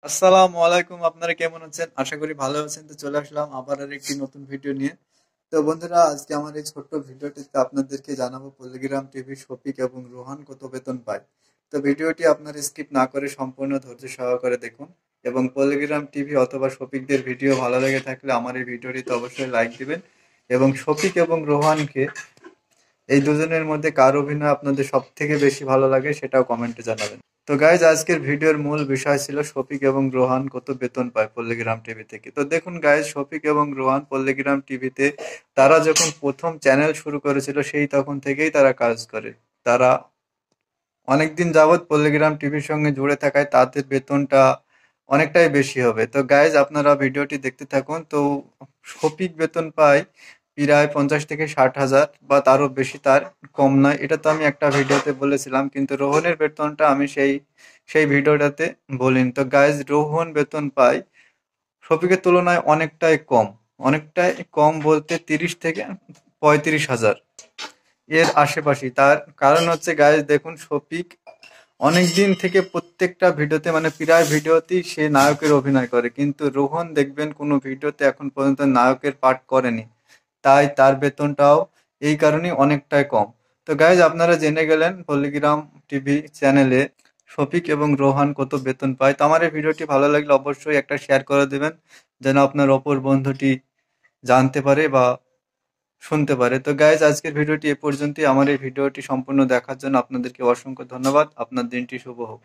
আসসালামু আলাইকুম। আপনারা কেমন আছেন? আশা করি ভালো আছেন। তো চলে আসলাম আবার আর একটি নতুন ভিডিও নিয়ে। তো বন্ধুরা, আজকে আমার এই ছোট্ট ভিডিওটিতে আপনাদেরকে জানাবো পল্লিগ্রাম টিভি শফিক এবং রোহান কত বেতন পায়। তো ভিডিওটি আপনার স্কিপ না করে সম্পূর্ণ ধৈর্য সহকারে দেখুন। এবং পল্লিগ্রাম টিভি অথবা শফিকদের ভিডিও ভালো লেগে থাকলে আমার এই ভিডিওটিতে অবশ্যই লাইক দিবেন। এবং শফিক এবং রোহানকে, এই দুজনের মধ্যে কার অভিনয় আপনাদের সব থেকে বেশি ভালো লাগে সেটাও কমেন্টে জানাবেন। তো গাইজ, আজকের ভিডিওর মূল বিষয় ছিল শফিক এবং রোহান কত বেতন পায় পল্লিগ্রাম টিভি থেকে। তো দেখুন গাইজ, শফিক এবং রোহান পল্লিগ্রাম টিভিতে তারা যখন প্রথম চ্যানেল শুরু করেছিল সেই তখন থেকেই তারা কাজ করে। তারা অনেকদিন যাবৎ পল্লিগ্রাম টিভির সঙ্গে জুড়ে থাকায় তাদের বেতনটা অনেকটাই বেশি হবে। তো গাইজ, আপনারা ভিডিওটি দেখতে থাকুন। তো শফিক বেতন পায় প্রায় 50 থেকে 60 হাজার বা তারও বেশি, তার কম নয়। এটা তো আমি একটা ভিডিওতে বলেছিলাম, কিন্তু রোহনের বেতনটা আমি সেই সেই ভিডিওটাতে বলিনি। তো গাইজ, রোহন বেতন পায় শফিকের তুলনায় অনেকটাই কম। অনেকটাই কম বলতে 30 থেকে 35 হাজার এর আশেপাশে। তার কারণ হচ্ছে গাইজ, দেখুন শফিক অনেকদিন থেকে প্রত্যেকটা ভিডিওতে, মানে প্রায় ভিডিওতেই সে নায়কের অভিনয় করে, কিন্তু রোহন দেখবেন কোনো ভিডিওতে এখন পর্যন্ত নায়কের পার্ট করেনি। তাই তার বেতনটাও এই কারণেই অনেকটাই কম। তো গাইজ, আপনারা জেনে গেলেন পল্লিগ্রাম টিভি চ্যানেলে শফিক এবং রোহান কত বেতন পায়। তো আমার এই ভিডিওটি ভালো লাগলে অবশ্যই একটা শেয়ার করে দেবেন, যেন আপনার অপর বন্ধুটি জানতে পারে বা শুনতে পারে। তো গাইজ, আজকের ভিডিওটি এ পর্যন্তই। আমার এই ভিডিওটি সম্পূর্ণ দেখার জন্য আপনাদেরকে অসংখ্য ধন্যবাদ। আপনার দিনটি শুভ হোক।